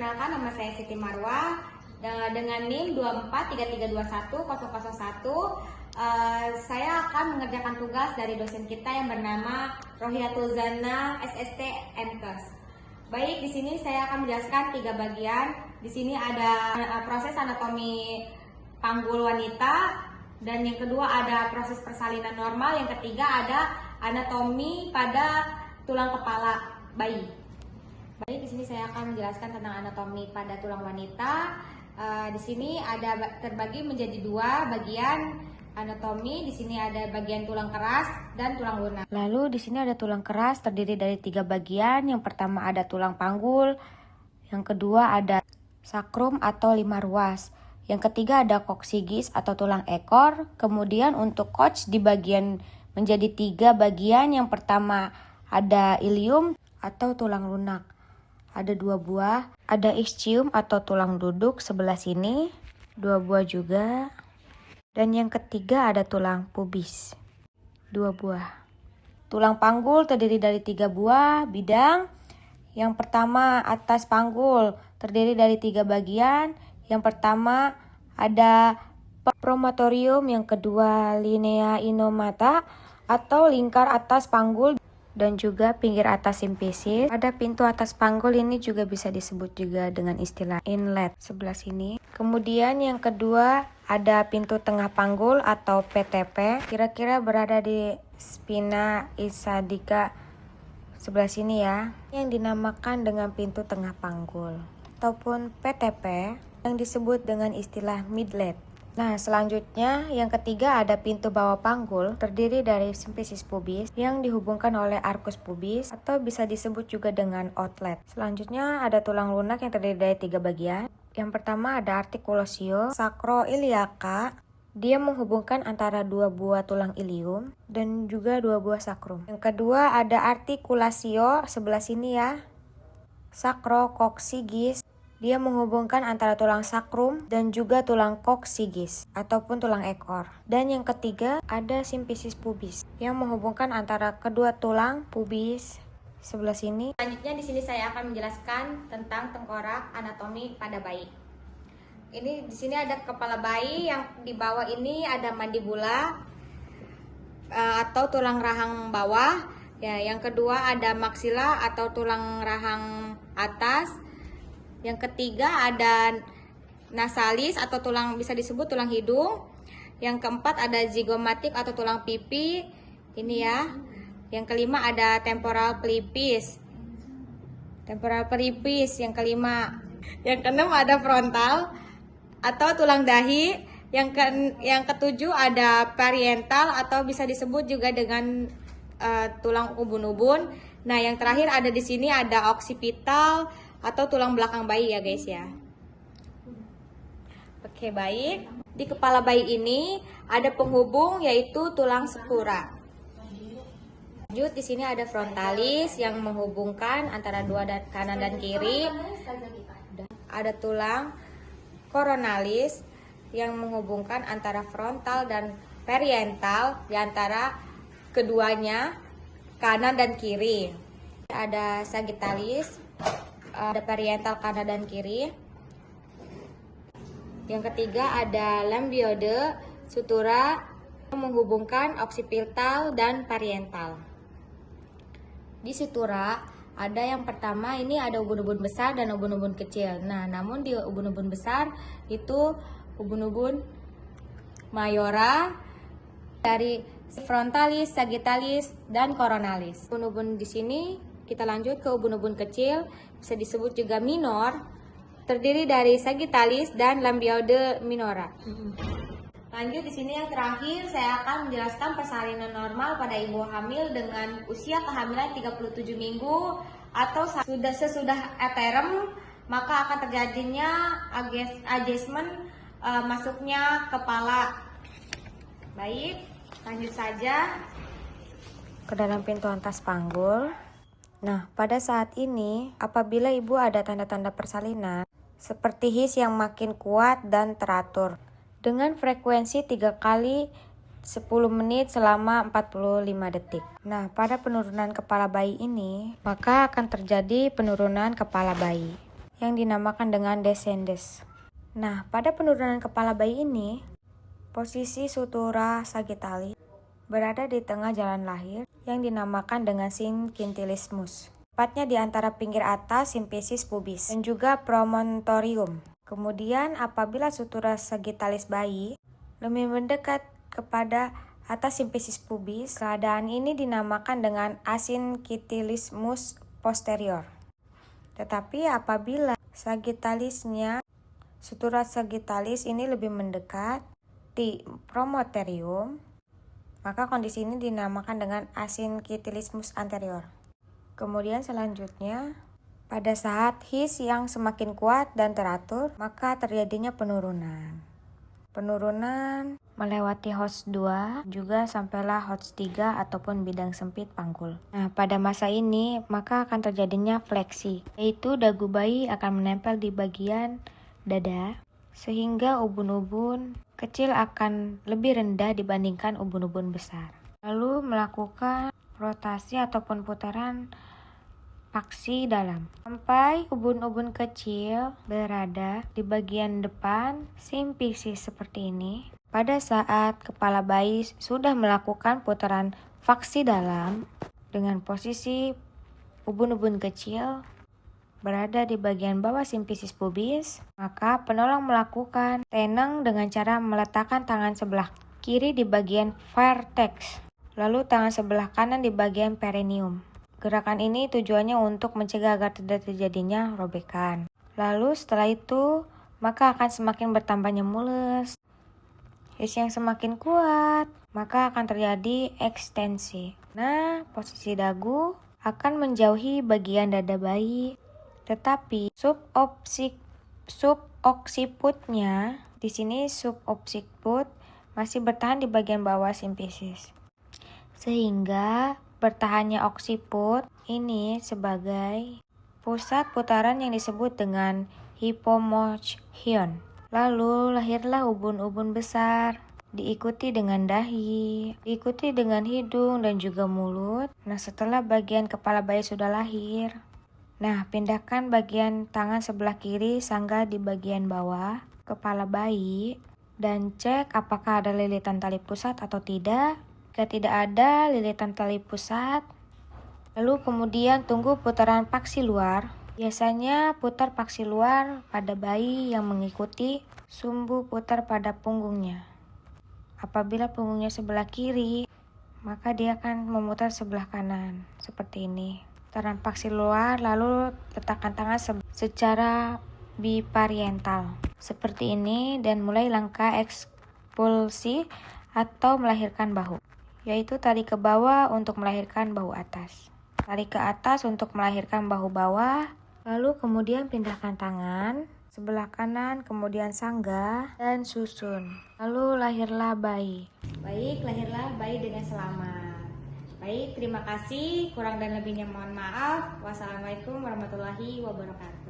perkenalkan, nama saya Siti Marwah dengan NIM 2433210001. Saya akan mengerjakan tugas dari dosen kita yang bernama Rohiatul Zana SST MKes. Baik, di sini saya akan menjelaskan 3 bagian. Di sini ada proses anatomi panggul wanita, dan yang kedua ada proses persalinan normal, yang ketiga ada anatomi pada tulang kepala bayi. Baik, di sini saya akan menjelaskan tentang anatomi pada tulang wanita. Di sini ada terbagi menjadi 2 bagian anatomi. Di sini ada bagian tulang keras dan tulang lunak. Lalu di sini ada tulang keras terdiri dari 3 bagian. Yang pertama ada tulang panggul, yang kedua ada sakrum atau 5 ruas, yang ketiga ada koksigis atau tulang ekor. Kemudian untuk coach di bagian menjadi 3 bagian. Yang pertama ada ilium atau tulang lunak, ada 2 buah. Ada ischium atau tulang duduk sebelah sini, 2 buah juga. Dan yang ketiga ada tulang pubis, 2 buah. Tulang panggul terdiri dari 3 buah bidang. Yang pertama atas panggul terdiri dari 3 bagian. Yang pertama ada promontorium, yang kedua linea inomata atau lingkar atas panggul, dan juga pinggir atas simfisis. Ada pintu atas panggul, ini juga bisa disebut juga dengan istilah inlet sebelah sini. Kemudian yang kedua ada pintu tengah panggul atau PTP, kira-kira berada di spina ischiadica sebelah sini ya, yang dinamakan dengan pintu tengah panggul, ataupun PTP yang disebut dengan istilah midlet. Nah, selanjutnya yang ketiga ada pintu bawah panggul, terdiri dari simfisis pubis yang dihubungkan oleh arcus pubis atau bisa disebut juga dengan outlet. Selanjutnya ada tulang lunak yang terdiri dari 3 bagian. Yang pertama ada articulatio sacroiliaca. Dia menghubungkan antara 2 buah tulang ilium dan juga 2 buah sakrum. Yang kedua ada articulatio sebelah sini ya, sacrococcygeus. Dia menghubungkan antara tulang sakrum dan juga tulang koksigis ataupun tulang ekor. Dan yang ketiga ada simfisis pubis yang menghubungkan antara kedua tulang pubis sebelah sini. Selanjutnya di sini saya akan menjelaskan tentang tengkorak anatomi pada bayi. Ini di sini ada kepala bayi, yang di bawah ini ada mandibula atau tulang rahang bawah. Ya, yang kedua ada maksila atau tulang rahang atas. Yang ketiga ada nasalis atau tulang, bisa disebut tulang hidung. Yang keempat ada zigomatik atau tulang pipi. Ini ya. Yang kelima ada temporal pelipis. Temporal pelipis yang kelima. Yang keenam ada frontal atau tulang dahi. Yang ketujuh ada parietal atau bisa disebut juga dengan tulang ubun-ubun. Nah, yang terakhir ada di sini ada occipital atau tulang belakang bayi ya guys ya. Oke, baik. Di kepala bayi ini ada penghubung yaitu tulang skura. Lanjut, di sini ada frontalis yang menghubungkan antara kanan dan kiri. Ada tulang coronalis yang menghubungkan antara frontal dan parietal di antara keduanya, kanan dan kiri. Ada sagittalis, ada parietal kanan dan kiri. Yang ketiga ada lambiode, sutura yang menghubungkan occipital dan parietal. Di sutura ada yang pertama ini ada ubun-ubun besar dan ubun-ubun kecil. Nah, namun di ubun-ubun besar itu ubun-ubun mayora dari frontalis, sagittalis, dan coronalis. Ubun-ubun di sini kita lanjut ke ubun-ubun kecil, bisa disebut juga minor, terdiri dari sagittalis dan lambiode minora. Lanjut, di sini yang terakhir saya akan menjelaskan persalinan normal pada ibu hamil dengan usia kehamilan 37 minggu atau sesudah eterem, maka akan terjadinya adjustment masuknya kepala. Baik, lanjut saja Ke dalam pintu atas panggul. Nah, pada saat ini, apabila ibu ada tanda-tanda persalinan, seperti his yang makin kuat dan teratur, dengan frekuensi 3 kali 10 menit selama 45 detik. Nah, pada penurunan kepala bayi ini, maka akan terjadi penurunan kepala bayi. yang dinamakan dengan descendens. Nah, pada penurunan kepala bayi ini, posisi sutura sagittalis berada di tengah jalan lahir yang dinamakan dengan quintilismus. Tepatnya di antara pinggir atas simfisis pubis dan juga promontorium. Kemudian apabila sutura sagittalis bayi lebih mendekat kepada atas simfisis pubis, keadaan ini dinamakan dengan quintilismus posterior. Tetapi apabila sutura sagittalis ini lebih mendekat di promontorium, maka kondisi ini dinamakan dengan quintilismus anterior. Kemudian selanjutnya, pada saat his yang semakin kuat dan teratur, maka terjadinya penurunan. Penurunan melewati host 2, juga sampailah host 3 ataupun bidang sempit panggul. Nah, pada masa ini, maka akan terjadinya fleksi, yaitu dagu bayi akan menempel di bagian dada, sehingga ubun-ubun kecil akan lebih rendah dibandingkan ubun-ubun besar. Lalu melakukan rotasi ataupun putaran paksi dalam sampai ubun-ubun kecil berada di bagian depan simfisis seperti ini. Pada saat kepala bayi sudah melakukan putaran faksi dalam dengan posisi ubun-ubun kecil berada di bagian bawah simfisis pubis, maka penolong melakukan teneng dengan cara meletakkan tangan sebelah kiri di bagian vertex, lalu tangan sebelah kanan di bagian perineum. Gerakan ini tujuannya untuk mencegah agar tidak terjadinya robekan. Lalu setelah itu, maka akan semakin bertambahnya mules. His yang semakin kuat, maka akan terjadi ekstensi. Nah, posisi dagu akan menjauhi bagian dada bayi, tetapi subocciputnya, di sini subocciput masih bertahan di bagian bawah simfisis. Sehingga bertahannya occiput ini sebagai pusat putaran yang disebut dengan hypomochion. Lalu lahirlah ubun-ubun besar, diikuti dengan dahi, diikuti dengan hidung dan juga mulut. Nah, setelah bagian kepala bayi sudah lahir, nah, pindahkan bagian tangan sebelah kiri sanggah di bagian bawah kepala bayi dan cek apakah ada lilitan tali pusat atau tidak. Jika tidak ada lilitan tali pusat, lalu kemudian tunggu putaran paksi luar. Biasanya putar paksi luar pada bayi yang mengikuti sumbu putar pada punggungnya. Apabila punggungnya sebelah kiri, maka dia akan memutar sebelah kanan, seperti ini. Putaran paksi luar, lalu letakkan tangan secara bipariental, seperti ini, dan mulai langkah ekspulsi atau melahirkan bahu, yaitu tarik ke bawah untuk melahirkan bahu atas, tarik ke atas untuk melahirkan bahu bawah, lalu kemudian pindahkan tangan sebelah kanan, kemudian sanggah dan susun, lalu lahirlah bayi. Baik, lahirlah bayi dengan selamat. Baik, terima kasih. Kurang dan lebihnya mohon maaf. Wassalamualaikum warahmatullahi wabarakatuh.